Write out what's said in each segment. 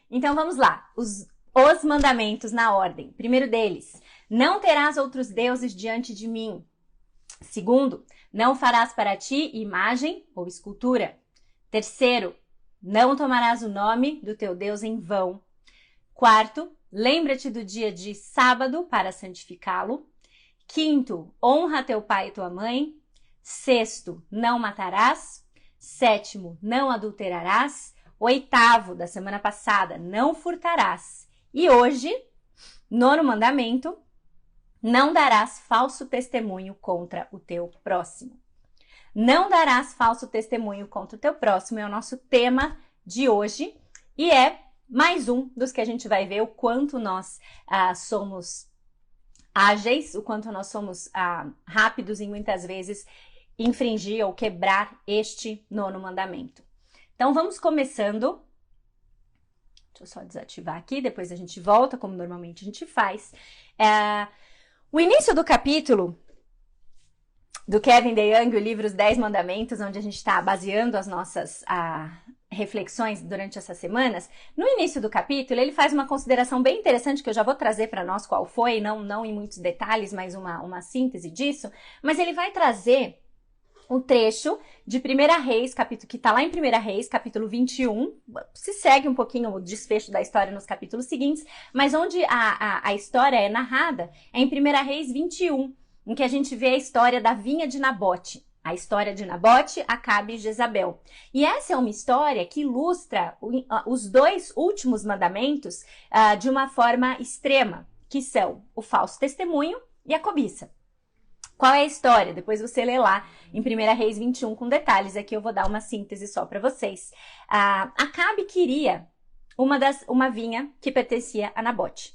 Então vamos lá, os mandamentos na ordem. Primeiro deles, não terás outros deuses diante de mim. Segundo, não farás para ti imagem ou escultura. Terceiro, não tomarás o nome do teu Deus em vão. Quarto, lembra-te do dia de sábado para santificá-lo. Quinto, honra teu pai e tua mãe. Sexto, não matarás. Sétimo, não adulterarás. Oitavo, da semana passada, não furtarás. E hoje, nono mandamento, não darás falso testemunho contra o teu próximo. Não darás falso testemunho contra o teu próximo é o nosso tema de hoje e é mais um dos que a gente vai ver o quanto nós somos ágeis, o quanto nós somos rápidos em muitas vezes infringir ou quebrar este nono mandamento. Então vamos começando. Deixa eu só desativar aqui, depois a gente volta, como normalmente a gente faz. O início do capítulo do Kevin DeYoung, o livro Os 10 Mandamentos, onde a gente está baseando as nossas reflexões durante essas semanas, no início do capítulo ele faz uma consideração bem interessante que eu já vou trazer para nós qual foi, não em muitos detalhes, mas uma síntese disso, mas ele vai trazer um trecho de 1 Reis, capítulo que está lá em 1 Reis, capítulo 21, se segue um pouquinho o desfecho da história nos capítulos seguintes, mas onde a história é narrada é em 1 Reis 21, em que a gente vê a história da vinha de Nabote, a história de Nabote, Acabe e Jezabel. E essa é uma história que ilustra os dois últimos mandamentos de uma forma extrema, que são o falso testemunho e a cobiça. Qual é a história? Depois você lê lá em 1 Reis 21 com detalhes. Aqui eu vou dar uma síntese só para vocês. Acabe queria uma vinha que pertencia a Nabote.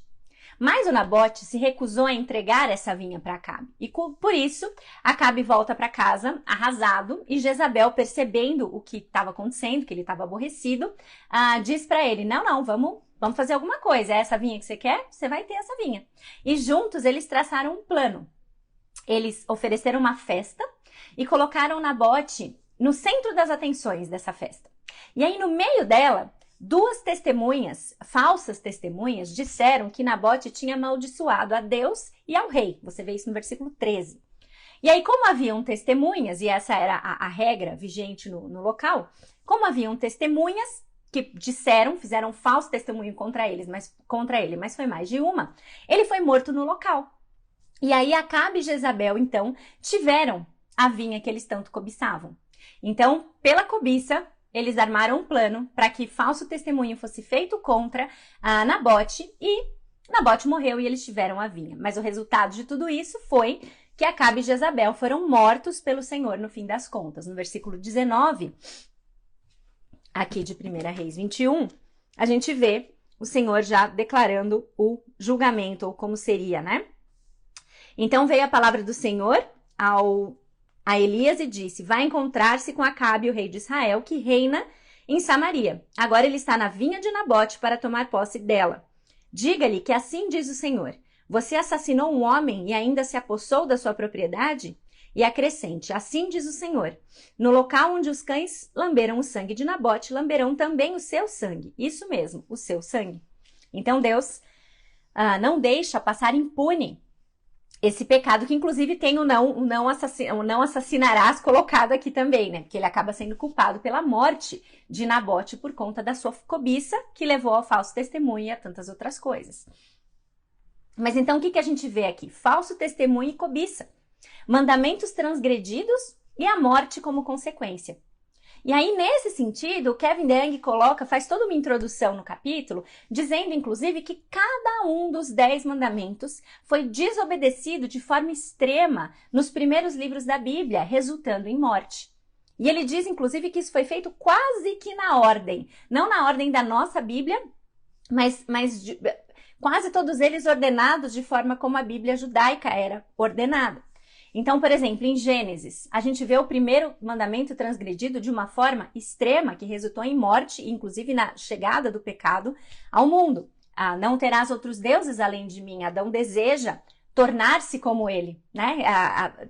Mas o Nabote se recusou a entregar essa vinha para Acabe. E por isso, Acabe volta para casa arrasado e Jezabel, percebendo o que estava acontecendo, que ele estava aborrecido, diz para ele, não, vamos fazer alguma coisa. É essa vinha que você quer? Você vai ter essa vinha. E juntos eles traçaram um plano. Eles ofereceram uma festa e colocaram Nabote no centro das atenções dessa festa. E aí, no meio dela, duas testemunhas, falsas testemunhas, disseram que Nabote tinha amaldiçoado a Deus e ao rei. Você vê isso no versículo 13. E aí, como haviam testemunhas, e essa era a regra vigente no local, como haviam testemunhas que fizeram falso testemunho contra ele, mas foi mais de uma, ele foi morto no local. E aí Acabe e Jezabel, então, tiveram a vinha que eles tanto cobiçavam. Então, pela cobiça, eles armaram um plano para que falso testemunho fosse feito contra Nabote e Nabote morreu e eles tiveram a vinha. Mas o resultado de tudo isso foi que Acabe e Jezabel foram mortos pelo Senhor no fim das contas. No versículo 19, aqui de 1 Reis 21, a gente vê o Senhor já declarando o julgamento, ou como seria, né? Então veio a palavra do Senhor a Elias e disse, vai encontrar-se com Acabe, o rei de Israel, que reina em Samaria. Agora ele está na vinha de Nabote para tomar posse dela. Diga-lhe que assim diz o Senhor, você assassinou um homem e ainda se apossou da sua propriedade? E acrescente, assim diz o Senhor, no local onde os cães lamberam o sangue de Nabote, lamberão também o seu sangue. Isso mesmo, o seu sangue. Então Deus não deixa passar impune esse pecado, que inclusive tem o não assassinarás colocado aqui também, né? Porque ele acaba sendo culpado pela morte de Nabote por conta da sua cobiça, que levou ao falso testemunho e a tantas outras coisas. Mas então o que a gente vê aqui? Falso testemunho e cobiça. Mandamentos transgredidos e a morte como consequência. E aí, nesse sentido, o Kevin DeYoung faz toda uma introdução no capítulo, dizendo, inclusive, que cada um dos 10 mandamentos foi desobedecido de forma extrema nos primeiros livros da Bíblia, resultando em morte. E ele diz, inclusive, que isso foi feito quase que na ordem. Não na ordem da nossa Bíblia, mas quase todos eles ordenados de forma como a Bíblia judaica era ordenada. Então, por exemplo, em Gênesis, a gente vê o primeiro mandamento transgredido de uma forma extrema, que resultou em morte, inclusive na chegada do pecado ao mundo. Não terás outros deuses além de mim. Adão deseja tornar-se como ele, né?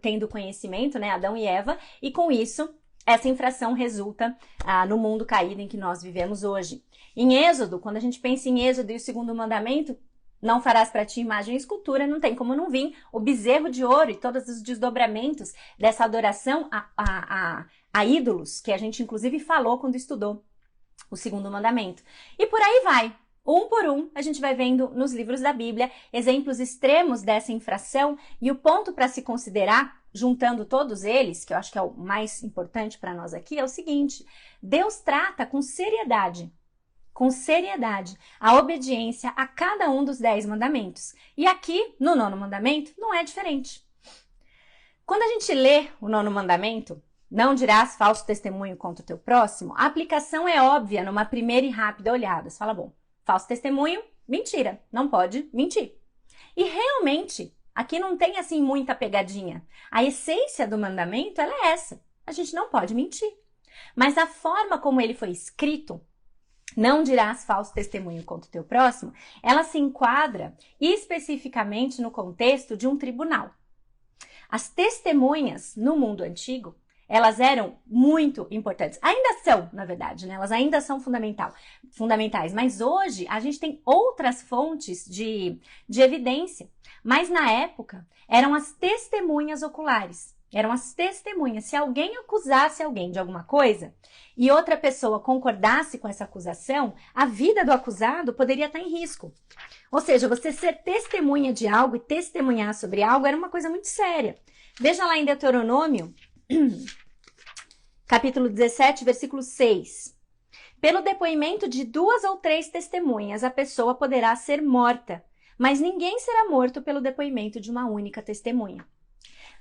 Tendo conhecimento, né? Adão e Eva, e com isso essa infração resulta no mundo caído em que nós vivemos hoje. Em Êxodo, quando a gente pensa em Êxodo e o segundo mandamento, não farás para ti imagem e escultura, não tem como não vir o bezerro de ouro e todos os desdobramentos dessa adoração a ídolos, que a gente inclusive falou quando estudou o segundo mandamento. E por aí vai. Um por um, a gente vai vendo nos livros da Bíblia exemplos extremos dessa infração, e o ponto para se considerar, juntando todos eles, que eu acho que é o mais importante para nós aqui, é o seguinte: Deus trata com seriedade a obediência a cada um dos 10 mandamentos. E aqui, no 9º mandamento, não é diferente. Quando a gente lê o 9º mandamento, não dirás falso testemunho contra o teu próximo, a aplicação é óbvia numa primeira e rápida olhada. Você fala, bom, falso testemunho, mentira, não pode mentir. E realmente, aqui não tem assim muita pegadinha. A essência do mandamento, ela é essa. A gente não pode mentir. Mas a forma como ele foi escrito, não dirás falso testemunho contra o teu próximo, ela se enquadra especificamente no contexto de um tribunal. As testemunhas no mundo antigo, elas eram muito importantes. Ainda são, na verdade, né? Elas ainda são fundamentais. Mas hoje a gente tem outras fontes de evidência. Mas na época eram as testemunhas oculares. Eram as testemunhas. Se alguém acusasse alguém de alguma coisa e outra pessoa concordasse com essa acusação, a vida do acusado poderia estar em risco. Ou seja, você ser testemunha de algo e testemunhar sobre algo era uma coisa muito séria. Veja lá em Deuteronômio, capítulo 17, versículo 6. Pelo depoimento de 2 ou 3 testemunhas, a pessoa poderá ser morta, mas ninguém será morto pelo depoimento de uma única testemunha.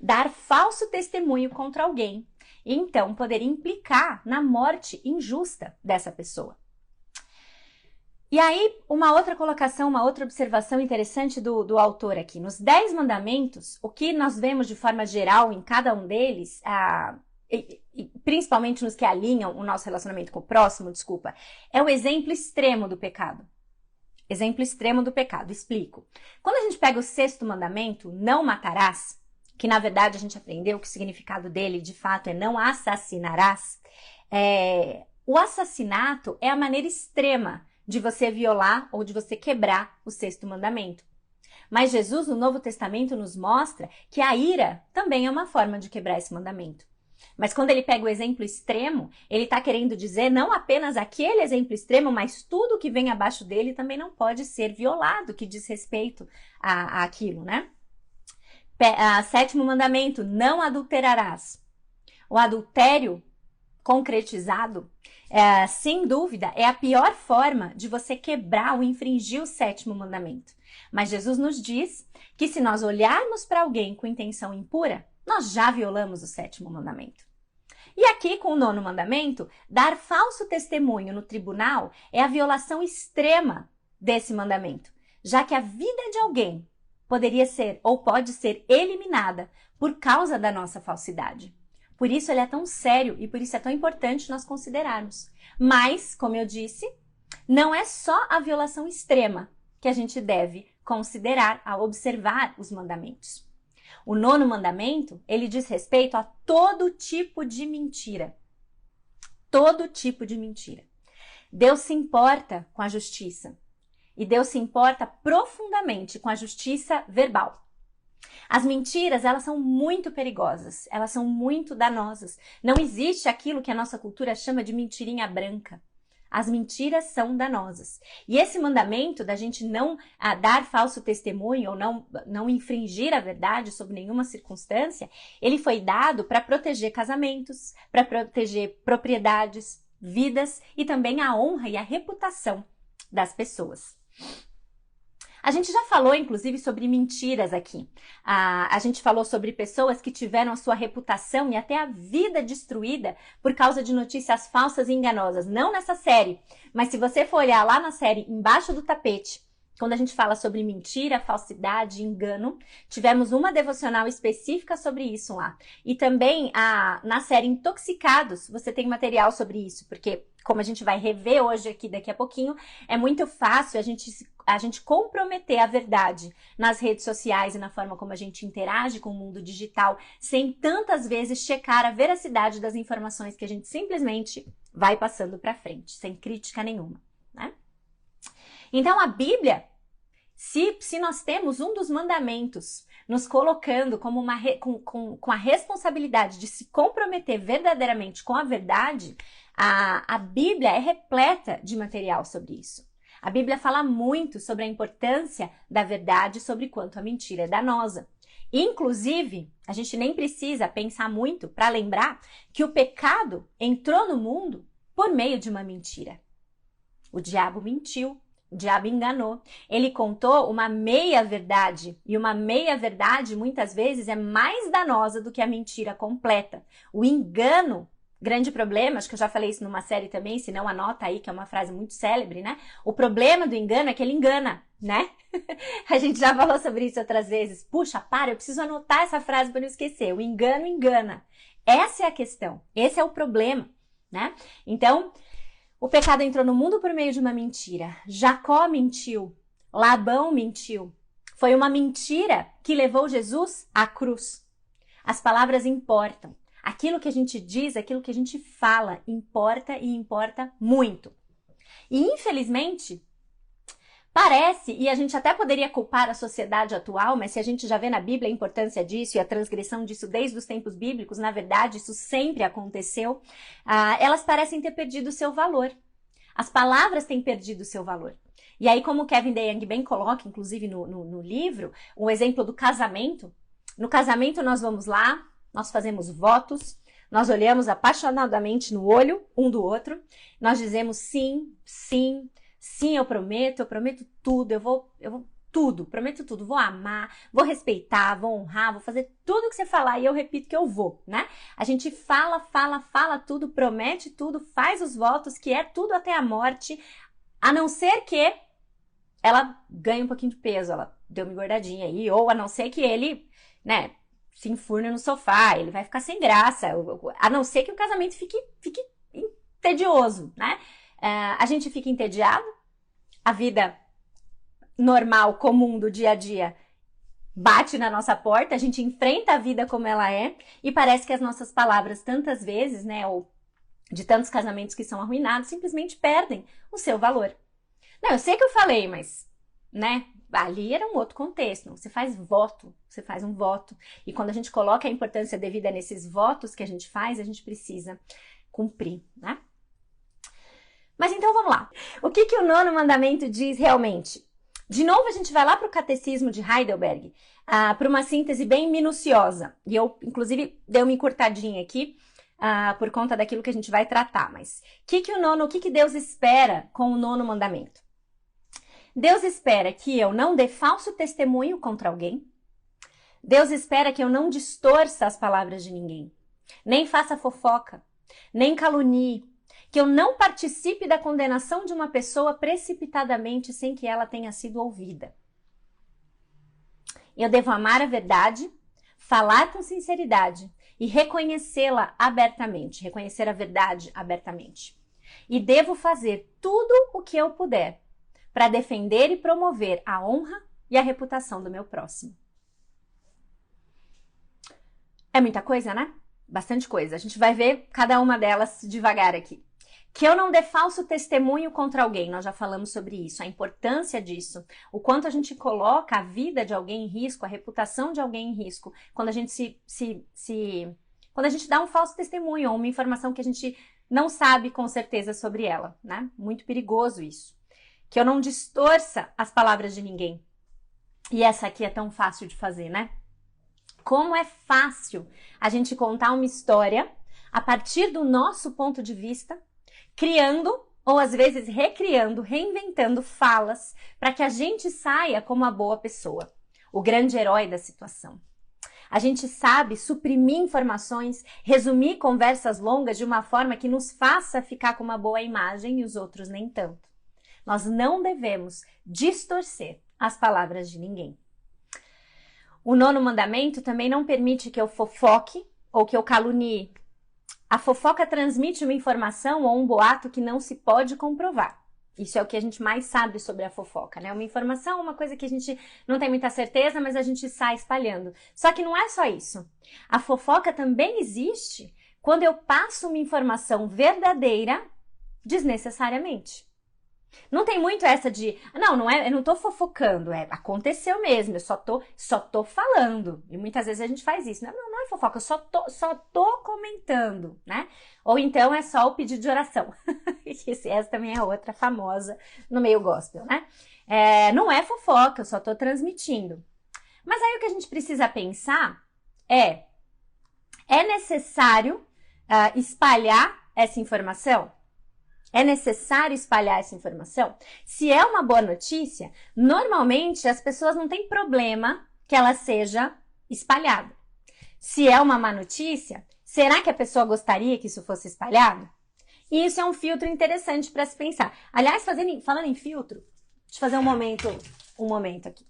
Dar falso testemunho contra alguém, e então poder implicar na morte injusta dessa pessoa. E aí, uma outra colocação, uma outra observação interessante do autor aqui. Nos 10 mandamentos, o que nós vemos de forma geral em cada um deles, principalmente nos que alinham o nosso relacionamento com o próximo, é o exemplo extremo do pecado. Exemplo extremo do pecado, explico. Quando a gente pega o 6º mandamento, não matarás, que na verdade a gente aprendeu que o significado dele de fato é não assassinarás, o assassinato é a maneira extrema de você violar ou de você quebrar o 6º mandamento. Mas Jesus no Novo Testamento nos mostra que a ira também é uma forma de quebrar esse mandamento. Mas quando ele pega o exemplo extremo, ele está querendo dizer não apenas aquele exemplo extremo, mas tudo que vem abaixo dele também não pode ser violado, que diz respeito àquilo, né? 7º mandamento, não adulterarás. O adultério concretizado, sem dúvida, é a pior forma de você quebrar ou infringir o 7º mandamento. Mas Jesus nos diz que se nós olharmos para alguém com intenção impura, nós já violamos o 7º mandamento. E aqui, com o 9º mandamento, dar falso testemunho no tribunal é a violação extrema desse mandamento, já que a vida de alguém poderia ser ou pode ser eliminada por causa da nossa falsidade. Por isso ele é tão sério e por isso é tão importante nós considerarmos. Mas, como eu disse, não é só a violação extrema que a gente deve considerar ao observar os mandamentos. O 9º mandamento, ele diz respeito a todo tipo de mentira. Todo tipo de mentira. Deus se importa com a justiça. E Deus se importa profundamente com a justiça verbal. As mentiras, elas são muito perigosas, elas são muito danosas. Não existe aquilo que a nossa cultura chama de mentirinha branca. As mentiras são danosas. E esse mandamento da gente não dar falso testemunho ou não infringir a verdade sob nenhuma circunstância, ele foi dado para proteger casamentos, para proteger propriedades, vidas e também a honra e a reputação das pessoas. A gente já falou, inclusive, sobre mentiras aqui. A gente falou sobre pessoas que tiveram a sua reputação e até a vida destruída por causa de notícias falsas e enganosas. Não nessa série, mas se você for olhar lá na série Embaixo do Tapete, quando a gente fala sobre mentira, falsidade, engano, tivemos uma devocional específica sobre isso lá. E também na série Intoxicados, você tem material sobre isso, porque como a gente vai rever hoje aqui daqui a pouquinho, é muito fácil a gente a gente comprometer a verdade nas redes sociais e na forma como a gente interage com o mundo digital, sem tantas vezes checar a veracidade das informações que a gente simplesmente vai passando para frente, sem crítica nenhuma, né? Então a Bíblia, se nós temos um dos mandamentos nos colocando como com a responsabilidade de se comprometer verdadeiramente com a verdade, a Bíblia é repleta de material sobre isso. A Bíblia fala muito sobre a importância da verdade, sobre quanto a mentira é danosa. Inclusive, a gente nem precisa pensar muito para lembrar que o pecado entrou no mundo por meio de uma mentira. O diabo mentiu. O diabo enganou. Ele contou uma meia-verdade. E uma meia-verdade, muitas vezes, é mais danosa do que a mentira completa. O engano, grande problema, acho que eu já falei isso numa série também, se não anota aí, que é uma frase muito célebre, né? O problema do engano é que ele engana, né? A gente já falou sobre isso outras vezes. Puxa, eu preciso anotar essa frase para não esquecer. O engano engana. Essa é a questão. Esse é o problema, né? Então, o pecado entrou no mundo por meio de uma mentira. Jacó mentiu. Labão mentiu. Foi uma mentira que levou Jesus à cruz. As palavras importam. Aquilo que a gente diz, aquilo que a gente fala, importa e importa muito. E infelizmente, parece, e a gente até poderia culpar a sociedade atual, mas se a gente já vê na Bíblia a importância disso e a transgressão disso desde os tempos bíblicos, na verdade isso sempre aconteceu, elas parecem ter perdido o seu valor. As palavras têm perdido o seu valor. E aí, como Kevin DeYoung bem coloca, inclusive no livro, o exemplo do casamento. No casamento nós vamos lá, nós fazemos votos, nós olhamos apaixonadamente no olho um do outro, nós dizemos sim, sim, sim, eu prometo tudo, eu vou tudo, prometo tudo, vou amar, vou respeitar, vou honrar, vou fazer tudo que você falar e eu repito que eu vou, né? A gente fala tudo, promete tudo, faz os votos, que é tudo até a morte, a não ser que ela ganhe um pouquinho de peso, ela deu uma engordadinha aí, ou a não ser que ele, né, se enfurne no sofá, ele vai ficar sem graça, a não ser que o casamento fique tedioso, né? A gente fica entediado, a vida normal, comum do dia a dia bate na nossa porta, a gente enfrenta a vida como ela é e parece que as nossas palavras tantas vezes, né, ou de tantos casamentos que são arruinados, simplesmente perdem o seu valor. Não, eu sei que eu falei, mas, né, ali era um outro contexto. Você faz voto, você faz um voto. E quando a gente coloca a importância devida nesses votos que a gente faz, a gente precisa cumprir, né? Mas então vamos lá. O que o nono mandamento diz realmente? De novo a gente vai lá para o Catecismo de Heidelberg, para uma síntese bem minuciosa. E eu, inclusive, dei uma encurtadinha aqui, por conta daquilo que a gente vai tratar. Mas o que Deus espera com o nono mandamento? Deus espera que eu não dê falso testemunho contra alguém. Deus espera que eu não distorça as palavras de ninguém, nem faça fofoca, nem calunie, que eu não participe da condenação de uma pessoa precipitadamente sem que ela tenha sido ouvida. Eu devo amar a verdade, falar com sinceridade e reconhecê-la abertamente, reconhecer a verdade abertamente. E devo fazer tudo o que eu puder para defender e promover a honra e a reputação do meu próximo. É muita coisa, né? Bastante coisa. A gente vai ver cada uma delas devagar aqui. Que eu não dê falso testemunho contra alguém, nós já falamos sobre isso, a importância disso, o quanto a gente coloca a vida de alguém em risco, a reputação de alguém em risco, quando a gente quando a gente dá um falso testemunho ou uma informação que a gente não sabe com certeza sobre ela, né? Muito perigoso isso. Que eu não distorça as palavras de ninguém. E essa aqui é tão fácil de fazer, né? Como é fácil a gente contar uma história a partir do nosso ponto de vista, criando ou às vezes recriando, reinventando falas para que a gente saia como a boa pessoa, o grande herói da situação. A gente sabe suprimir informações, resumir conversas longas de uma forma que nos faça ficar com uma boa imagem e os outros nem tanto. Nós não devemos distorcer as palavras de ninguém. O nono mandamento também não permite que eu fofoque ou que eu calunie. A fofoca transmite uma informação ou um boato que não se pode comprovar. Isso é o que a gente mais sabe sobre a fofoca, né? Uma informação, uma coisa que a gente não tem muita certeza, mas a gente sai espalhando. Só que não é só isso. A fofoca também existe quando eu passo uma informação verdadeira desnecessariamente. Não tem muito essa de, não é, eu não tô fofocando, aconteceu mesmo, eu só tô falando. E muitas vezes a gente faz isso, não é fofoca, eu só tô comentando, né? Ou então é só o pedido de oração. Essa também é outra famosa no meio gospel, né? Não é fofoca, eu só tô transmitindo. Mas aí o que a gente precisa pensar é necessário espalhar essa informação? É necessário espalhar essa informação? Se é uma boa notícia, normalmente as pessoas não têm problema que ela seja espalhada. Se é uma má notícia, será que a pessoa gostaria que isso fosse espalhado? E isso é um filtro interessante para se pensar. Aliás, falando em filtro, deixa eu fazer um momento aqui.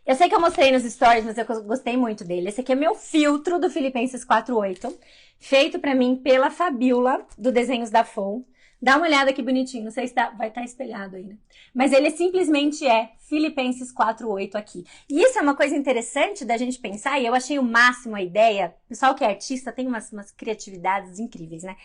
Eu sei que eu mostrei nos stories, mas eu gostei muito dele. Esse aqui é meu filtro do Filipenses 4:8, feito para mim pela Fabiola, do Desenhos da FON. Dá uma olhada que bonitinho, não sei se vai estar espelhado aí, né? Mas ele simplesmente é Filipenses 4:8 aqui. E isso é uma coisa interessante da gente pensar, e eu achei o máximo a ideia. O pessoal que é artista tem umas criatividades incríveis, né?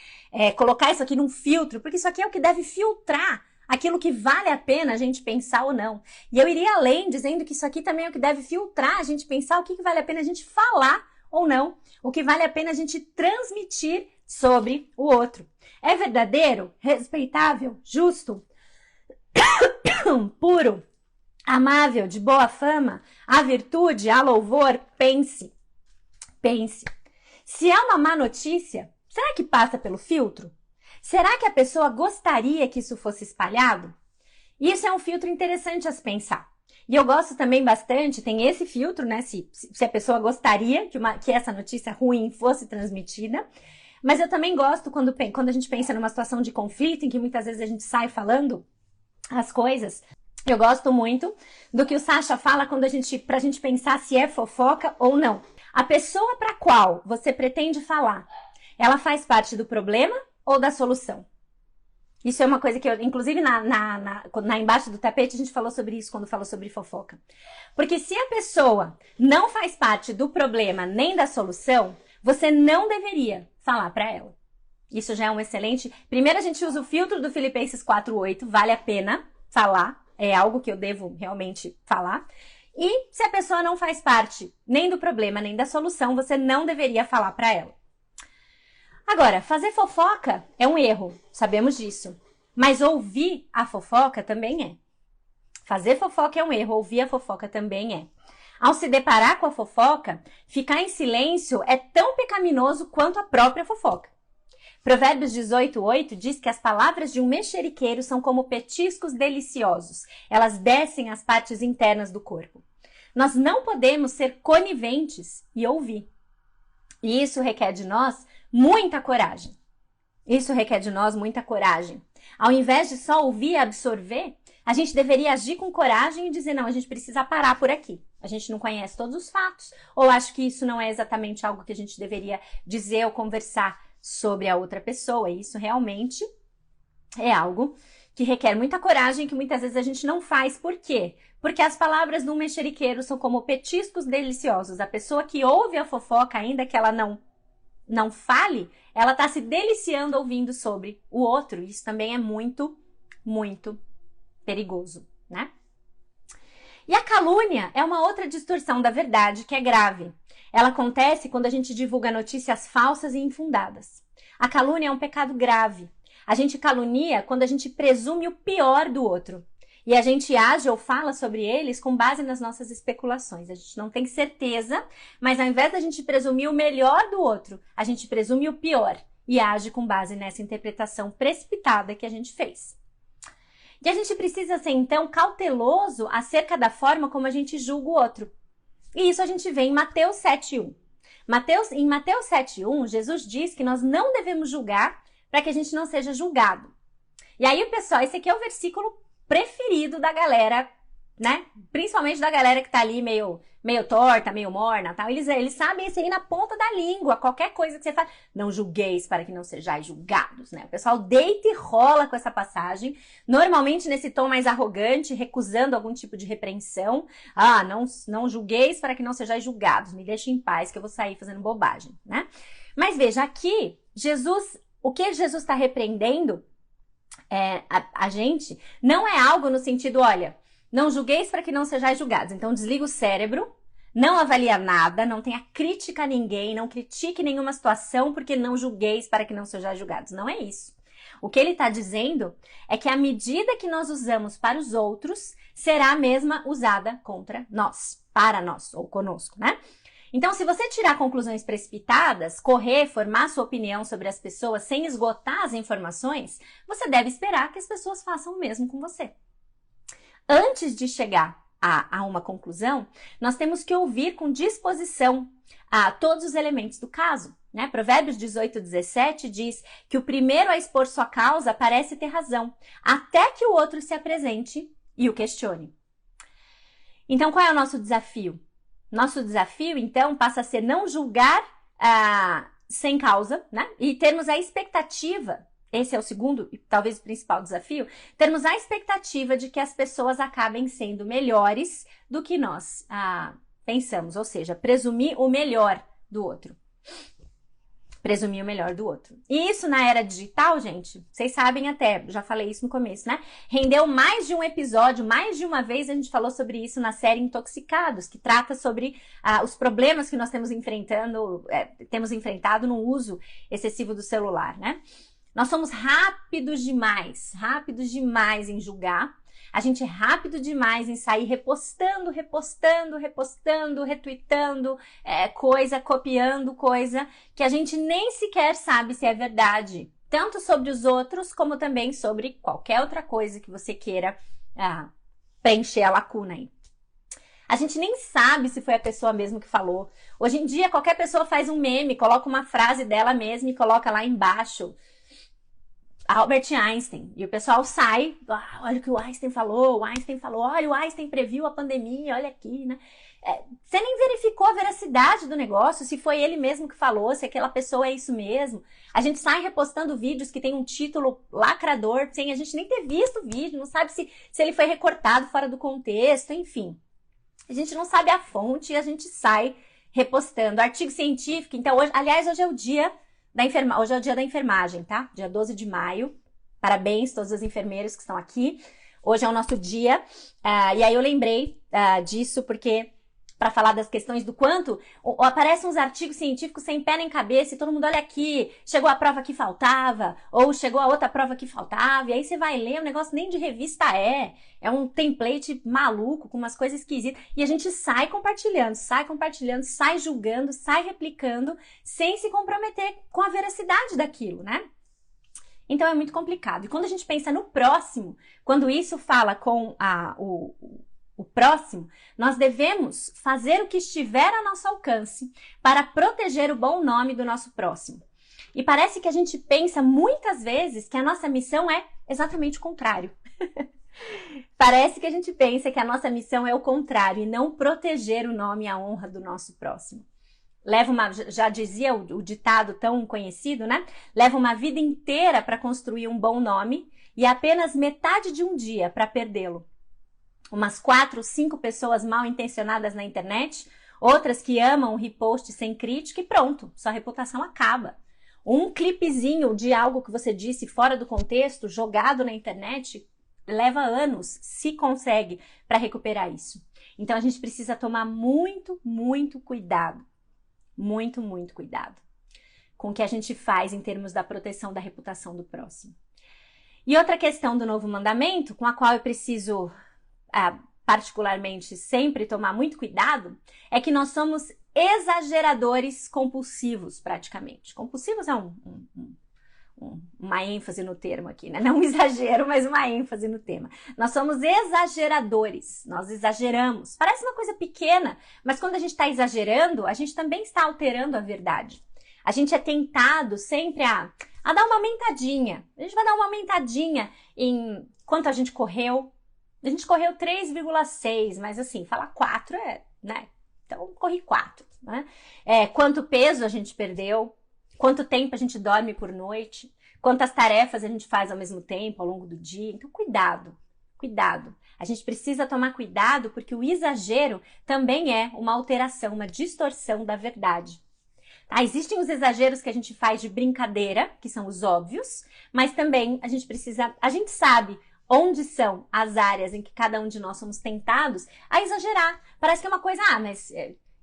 Colocar isso aqui num filtro, porque isso aqui é o que deve filtrar aquilo que vale a pena a gente pensar ou não. E eu iria além, dizendo que isso aqui também é o que deve filtrar a gente pensar o que vale a pena a gente falar ou não, o que vale a pena a gente transmitir sobre o outro. É verdadeiro, respeitável, justo, puro, amável, de boa fama, há virtude, há louvor? Pense. Se é uma má notícia, será que passa pelo filtro? Será que a pessoa gostaria que isso fosse espalhado? Isso é um filtro interessante a se pensar. E eu gosto também bastante, tem esse filtro, né? Se a pessoa gostaria que essa notícia ruim fosse transmitida. Mas eu também gosto quando a gente pensa numa situação de conflito, em que muitas vezes a gente sai falando as coisas. Eu gosto muito do que o Sacha fala pra gente pensar se é fofoca ou não. A pessoa para qual você pretende falar, ela faz parte do problema ou da solução? Isso é uma coisa que eu, inclusive embaixo do tapete, a gente falou sobre isso quando falou sobre fofoca. Porque se a pessoa não faz parte do problema nem da solução, você não deveria falar para ela. Isso já é um excelente... Primeiro a gente usa o filtro do Filipenses 4:8, vale a pena falar, é algo que eu devo realmente falar. E se a pessoa não faz parte nem do problema, nem da solução, você não deveria falar para ela. Agora, fazer fofoca é um erro, sabemos disso. Mas ouvir a fofoca também é. Fazer fofoca é um erro, ouvir a fofoca também é. Ao se deparar com a fofoca, ficar em silêncio é tão pecaminoso quanto a própria fofoca. Provérbios 18:8 diz que as palavras de um mexeriqueiro são como petiscos deliciosos. Elas descem às partes internas do corpo. Nós não podemos ser coniventes e ouvir. E isso requer de nós muita coragem. Ao invés de só ouvir e absorver, a gente deveria agir com coragem e dizer, não, a gente precisa parar por aqui. A gente não conhece todos os fatos, ou acho que isso não é exatamente algo que a gente deveria dizer ou conversar sobre a outra pessoa. E isso realmente é algo que requer muita coragem, que muitas vezes a gente não faz. Por quê? Porque as palavras de um mexeriqueiro são como petiscos deliciosos. A pessoa que ouve a fofoca, ainda que ela não fale, ela está se deliciando ouvindo sobre o outro. Isso também é muito, muito perigoso, né? E a calúnia é uma outra distorção da verdade que é grave. Ela acontece quando a gente divulga notícias falsas e infundadas. A calúnia é um pecado grave. A gente calunia quando a gente presume o pior do outro. E a gente age ou fala sobre eles com base nas nossas especulações. A gente não tem certeza, mas ao invés da gente presumir o melhor do outro, a gente presume o pior e age com base nessa interpretação precipitada que a gente fez. E a gente precisa ser, então, cauteloso acerca da forma como a gente julga o outro. E isso a gente vê em Mateus 7:1. Em Mateus 7:1, Jesus diz que nós não devemos julgar para que a gente não seja julgado. E aí, pessoal, esse aqui é o versículo preferido da galera, né? Principalmente da galera que tá ali meio meio torta, meio morna, tal. Eles sabem isso aí na ponta da língua, qualquer coisa que você faz. Não julgueis para que não sejais julgados, né? O pessoal deita e rola com essa passagem, normalmente nesse tom mais arrogante, recusando algum tipo de repreensão. Ah, não julgueis para que não sejais julgados, me deixe em paz que eu vou sair fazendo bobagem, né? Mas veja, aqui, o que Jesus está repreendendo a gente não é algo no sentido, olha, não julgueis para que não sejais julgados. Então desliga o cérebro, não avalia nada, não tenha crítica a ninguém, não critique nenhuma situação porque não julgueis para que não sejais julgados. Não é isso. O que ele está dizendo é que a medida que nós usamos para os outros será a mesma usada contra nós, para nós ou conosco, né? Então, se você tirar conclusões precipitadas, correr, formar sua opinião sobre as pessoas sem esgotar as informações, você deve esperar que as pessoas façam o mesmo com você. Antes de chegar a uma conclusão, nós temos que ouvir com disposição a todos os elementos do caso, né? Provérbios 18:17 diz que o primeiro a expor sua causa parece ter razão, até que o outro se apresente e o questione. Então, qual é o nosso desafio? Nosso desafio, então, passa a ser não julgar sem causa, né? E termos a expectativa, esse é o segundo e talvez o principal desafio, termos a expectativa de que as pessoas acabem sendo melhores do que nós pensamos, ou seja, presumir o melhor do outro. Presumir o melhor do outro. E isso na era digital, gente, vocês sabem até, já falei isso no começo, né? Rendeu mais de um episódio, mais de uma vez a gente falou sobre isso na série Intoxicados, que trata sobre os problemas que nós temos enfrentado no uso excessivo do celular, né? Nós somos rápidos demais em julgar. A gente é rápido demais em sair repostando, retweetando coisa, copiando coisa, que a gente nem sequer sabe se é verdade. Tanto sobre os outros, como também sobre qualquer outra coisa que você queira preencher a lacuna aí. A gente nem sabe se foi a pessoa mesmo que falou. Hoje em dia, qualquer pessoa faz um meme, coloca uma frase dela mesma e coloca lá embaixo Albert Einstein, e o pessoal sai, olha o que o Einstein falou, olha, o Einstein previu a pandemia, olha aqui, né? Você nem verificou a veracidade do negócio, se foi ele mesmo que falou, se aquela pessoa é isso mesmo. A gente sai repostando vídeos que tem um título lacrador, sem a gente nem ter visto o vídeo, não sabe se ele foi recortado fora do contexto, enfim. A gente não sabe a fonte e a gente sai repostando. Artigo científico, então, hoje é o dia hoje é o dia da enfermagem, tá? Dia 12 de maio. Parabéns a todos os enfermeiros que estão aqui. Hoje é o nosso dia. E aí eu lembrei disso porque, para falar das questões do quanto, aparecem uns artigos científicos sem pé nem cabeça e todo mundo olha aqui, chegou a prova que faltava, ou chegou a outra prova que faltava, e aí você vai ler, o negócio nem de revista é um template maluco, com umas coisas esquisitas, e a gente sai compartilhando, sai julgando, sai replicando, sem se comprometer com a veracidade daquilo, né? Então é muito complicado. E quando a gente pensa no próximo, quando isso fala com o próximo, nós devemos fazer o que estiver a nosso alcance para proteger o bom nome do nosso próximo. E parece que a gente pensa muitas vezes que a nossa missão é exatamente o contrário. Parece que a gente pensa que a nossa missão é o contrário e não proteger o nome e a honra do nosso próximo. Já dizia o ditado tão conhecido, né? Leva uma vida inteira para construir um bom nome e apenas metade de um dia para perdê-lo. Umas 4, 5 pessoas mal intencionadas na internet, outras que amam o repost sem crítica e pronto, sua reputação acaba. Um clipezinho de algo que você disse fora do contexto, jogado na internet, leva anos, se consegue, para recuperar isso. Então a gente precisa tomar muito, muito cuidado. Muito, muito cuidado com o que a gente faz em termos da proteção da reputação do próximo. E outra questão do novo mandamento, com a qual eu preciso particularmente sempre tomar muito cuidado, é que nós somos exageradores compulsivos, praticamente. Compulsivos é uma ênfase no termo aqui, né? Não um exagero, mas uma ênfase no tema. Nós somos exageradores, nós exageramos. Parece uma coisa pequena, mas quando a gente está exagerando, a gente também está alterando a verdade. A gente é tentado sempre a dar uma aumentadinha. A gente vai dar uma aumentadinha em quanto a gente correu. A gente correu 3,6, mas assim, falar 4 né? Então, corri 4, né? Quanto peso a gente perdeu, quanto tempo a gente dorme por noite, quantas tarefas a gente faz ao mesmo tempo, ao longo do dia. Então, cuidado, cuidado. A gente precisa tomar cuidado porque o exagero também é uma alteração, uma distorção da verdade. Tá? Existem os exageros que a gente faz de brincadeira, que são os óbvios, mas também a gente sabe onde são as áreas em que cada um de nós somos tentados a exagerar. Parece que é uma coisa, mas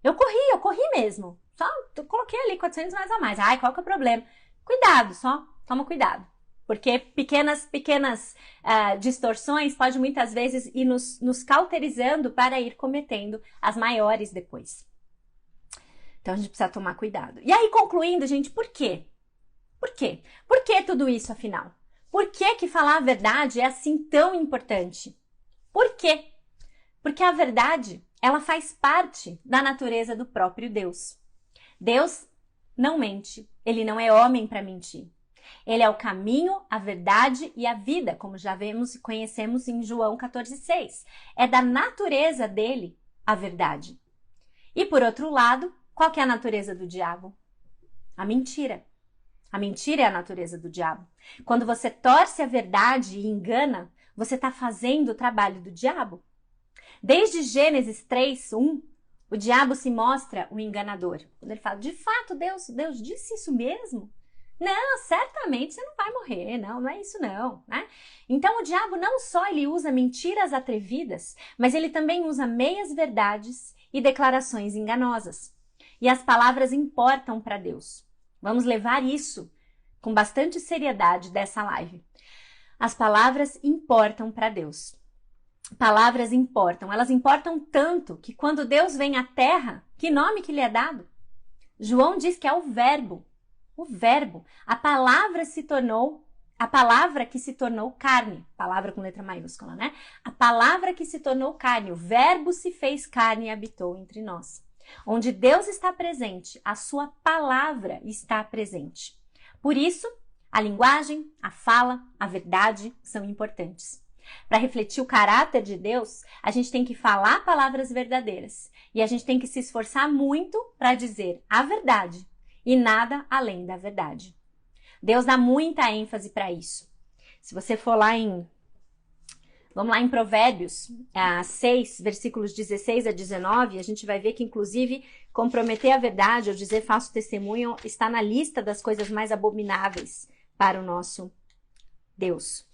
eu corri mesmo. Só eu coloquei ali 400 mais a mais. Ai, qual que é o problema? Cuidado, só toma cuidado. Porque pequenas distorções podem muitas vezes ir nos cauterizando para ir cometendo as maiores depois. Então a gente precisa tomar cuidado. E aí, concluindo, gente, por quê? Por quê? Por que tudo isso, afinal? Por que falar a verdade é assim tão importante? Por quê? Porque a verdade, ela faz parte da natureza do próprio Deus. Deus não mente. Ele não é homem para mentir. Ele é o caminho, a verdade e a vida, como já vemos e conhecemos em João 14,6. É da natureza dele a verdade. E por outro lado, qual que é a natureza do diabo? A mentira. A mentira é a natureza do diabo. Quando você torce a verdade e engana, você está fazendo o trabalho do diabo. Desde Gênesis 3:1, o diabo se mostra um enganador. Quando ele fala, de fato, Deus disse isso mesmo? Não, certamente você não vai morrer, não é isso não, né? Então o diabo não só ele usa mentiras atrevidas, mas ele também usa meias verdades e declarações enganosas. E as palavras importam para Deus. Vamos levar isso com bastante seriedade dessa live. As palavras importam para Deus. Palavras importam. Elas importam tanto que quando Deus vem à terra, que nome que lhe é dado? João diz que é o verbo. O verbo. A palavra que se tornou carne. Palavra com letra maiúscula, né? A palavra que se tornou carne. O verbo se fez carne e habitou entre nós. Onde Deus está presente, a sua palavra está presente. Por isso, a linguagem, a fala, a verdade são importantes. Para refletir o caráter de Deus, a gente tem que falar palavras verdadeiras e a gente tem que se esforçar muito para dizer a verdade e nada além da verdade. Deus dá muita ênfase para isso. Se você for lá vamos lá em Provérbios 6, versículos 16 a 19, a gente vai ver que, inclusive, comprometer a verdade ou dizer falso testemunho está na lista das coisas mais abomináveis para o nosso Deus.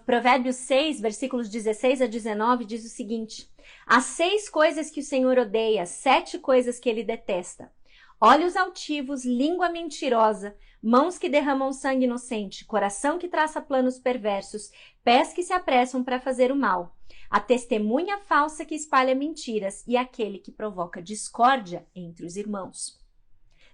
Provérbios 6, versículos 16 a 19, diz o seguinte: há 6 coisas que o Senhor odeia, 7 coisas que ele detesta. Olhos altivos, língua mentirosa, mãos que derramam sangue inocente, coração que traça planos perversos, pés que se apressam para fazer o mal, a testemunha falsa que espalha mentiras e aquele que provoca discórdia entre os irmãos.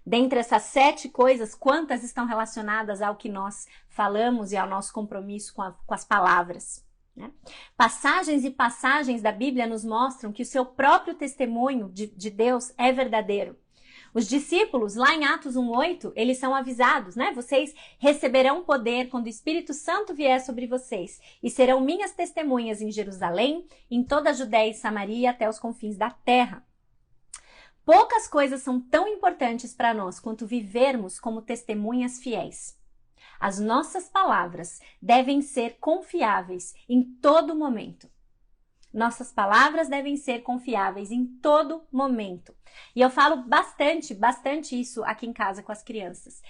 Dentre essas 7 coisas, quantas estão relacionadas ao que nós falamos e ao nosso compromisso com as palavras? Né? Passagens e passagens da Bíblia nos mostram que o seu próprio testemunho de Deus é verdadeiro. Os discípulos, lá em Atos 1:8, eles são avisados, né? Vocês receberão poder quando o Espírito Santo vier sobre vocês e serão minhas testemunhas em Jerusalém, em toda a Judéia e Samaria até os confins da terra. Poucas coisas são tão importantes para nós quanto vivermos como testemunhas fiéis. As nossas palavras devem ser confiáveis em todo momento. Nossas palavras devem ser confiáveis em todo momento. E eu falo bastante isso aqui em casa com as crianças,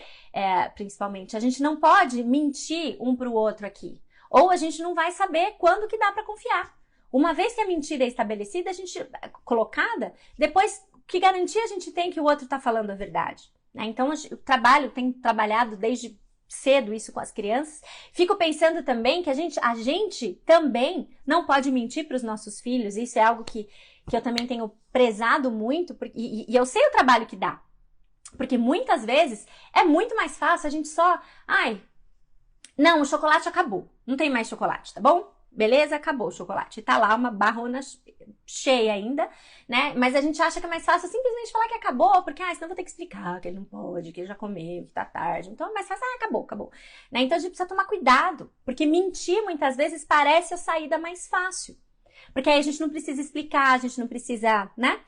principalmente. A gente não pode mentir um para o outro aqui. Ou a gente não vai saber quando que dá para confiar. Uma vez que a mentira é estabelecida, colocada, depois que garantia a gente tem que o outro está falando a verdade? Né? Então, tenho trabalhado desde cedo isso com as crianças. Fico pensando também que a gente também não pode mentir para os nossos filhos. Isso é algo que eu também tenho prezado muito e eu sei o trabalho que dá. Porque muitas vezes é muito mais fácil a gente só... não, o chocolate acabou. Não tem mais chocolate, tá bom? Beleza, acabou o chocolate. E tá lá uma barrona cheia ainda, né? Mas a gente acha que é mais fácil simplesmente falar que acabou, porque senão eu vou ter que explicar que ele não pode, que ele já comeu, que tá tarde. Então é mais fácil, acabou. Né? Então a gente precisa tomar cuidado, porque mentir muitas vezes parece a saída mais fácil. Porque aí a gente não precisa explicar, a gente não precisa, né?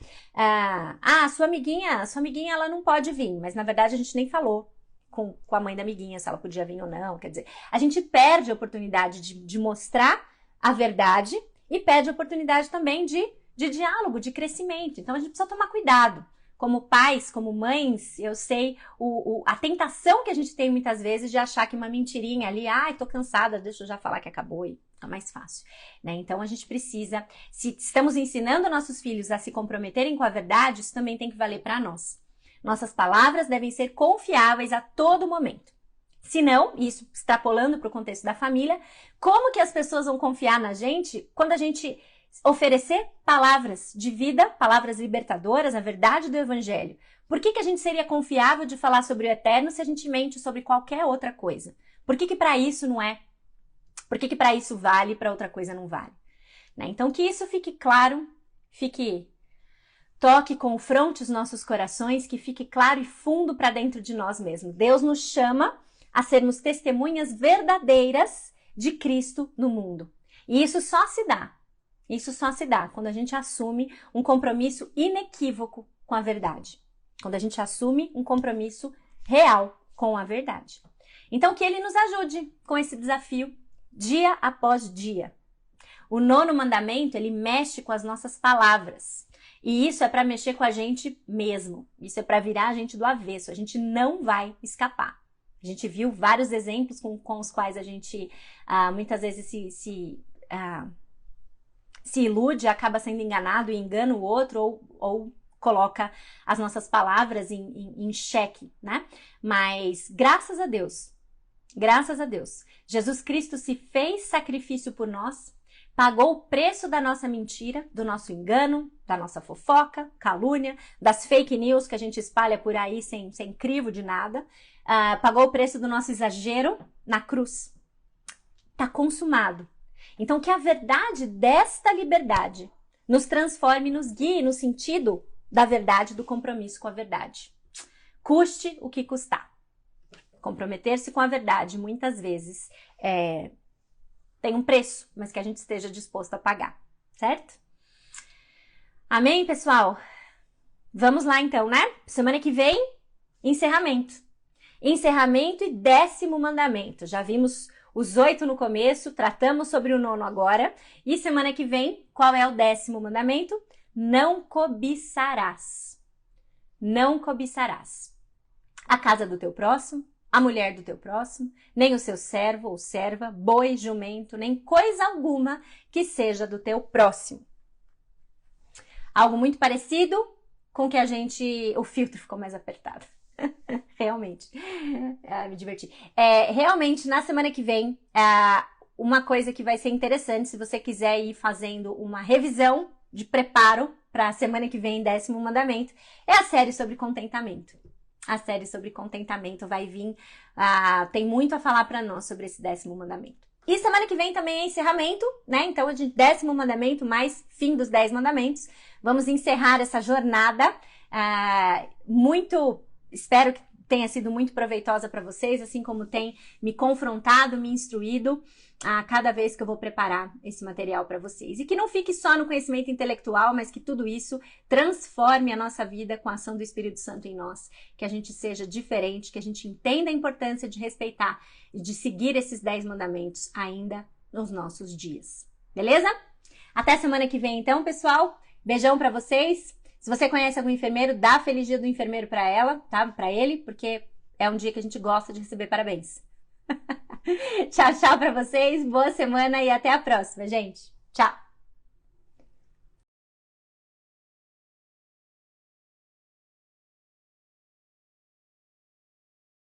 Sua amiguinha, ela não pode vir, mas na verdade a gente nem falou com a mãe da amiguinha se ela podia vir ou não. Quer dizer, a gente perde a oportunidade de mostrar a verdade e perde a oportunidade também de diálogo, de crescimento. Então a gente precisa tomar cuidado. Como pais, como mães, eu sei a tentação que a gente tem muitas vezes de achar que uma mentirinha ali, tô cansada, deixa eu já falar que acabou e fica mais fácil, né? Então a gente precisa, se estamos ensinando nossos filhos a se comprometerem com a verdade, isso também tem que valer para nós. Nossas palavras devem ser confiáveis a todo momento. Se não, isso extrapolando para o contexto da família, como que as pessoas vão confiar na gente quando a gente oferecer palavras de vida, palavras libertadoras, a verdade do evangelho? Por que a gente seria confiável de falar sobre o eterno se a gente mente sobre qualquer outra coisa? Por que para isso não é? Por que para isso vale e para outra coisa não vale? Né? Então que isso fique claro, toque, confronte os nossos corações, que fique claro e fundo para dentro de nós mesmos. Deus nos chama a sermos testemunhas verdadeiras de Cristo no mundo. E isso só se dá quando a gente assume um compromisso inequívoco com a verdade. Quando a gente assume um compromisso real com a verdade. Então, que Ele nos ajude com esse desafio, dia após dia. O 9º mandamento, ele mexe com as nossas palavras. E isso é para mexer com a gente mesmo. Isso é para virar a gente do avesso. A gente não vai escapar. A gente viu vários exemplos com os quais a gente muitas vezes se ilude, acaba sendo enganado e engana o outro ou coloca as nossas palavras em xeque, né? Mas graças a Deus, Jesus Cristo se fez sacrifício por nós, pagou o preço da nossa mentira, do nosso engano, da nossa fofoca, calúnia, das fake news que a gente espalha por aí sem crivo de nada, pagou o preço do nosso exagero na cruz. Tá consumado. Então, que a verdade desta liberdade nos transforme, nos guie no sentido da verdade, do compromisso com a verdade. Custe o que custar. Comprometer-se com a verdade, muitas vezes, tem um preço, mas que a gente esteja disposto a pagar, certo? Amém, pessoal? Vamos lá, então, né? Semana que vem, encerramento. Encerramento e 10º mandamento. Já vimos os 8 no começo, tratamos sobre o 9º agora. E semana que vem, qual é o 10º mandamento? Não cobiçarás. Não cobiçarás a casa do teu próximo, a mulher do teu próximo, nem o seu servo ou serva, boi, jumento, nem coisa alguma que seja do teu próximo. Algo muito parecido com que o filtro ficou mais apertado. Realmente. Me diverti. Realmente, na semana que vem, uma coisa que vai ser interessante, se você quiser ir fazendo uma revisão de preparo para a semana que vem, 10º mandamento, é a série sobre contentamento. A série sobre contentamento vai vir, tem muito a falar para nós sobre esse 10º mandamento. E semana que vem também é encerramento, né? Então, a gente 10º mandamento mais fim dos 10 mandamentos. Vamos encerrar essa jornada espero que tenha sido muito proveitosa para vocês, assim como tem me confrontado, me instruído a cada vez que eu vou preparar esse material para vocês. E que não fique só no conhecimento intelectual, mas que tudo isso transforme a nossa vida com a ação do Espírito Santo em nós, que a gente seja diferente, que a gente entenda a importância de respeitar e de seguir esses 10 mandamentos ainda nos nossos dias. Beleza? Até semana que vem então, pessoal. Beijão para vocês. Se você conhece algum enfermeiro, dá Feliz Dia do Enfermeiro para ela, tá? Para ele, porque é um dia que a gente gosta de receber parabéns. Tchau, tchau para vocês, boa semana e até a próxima, gente. Tchau!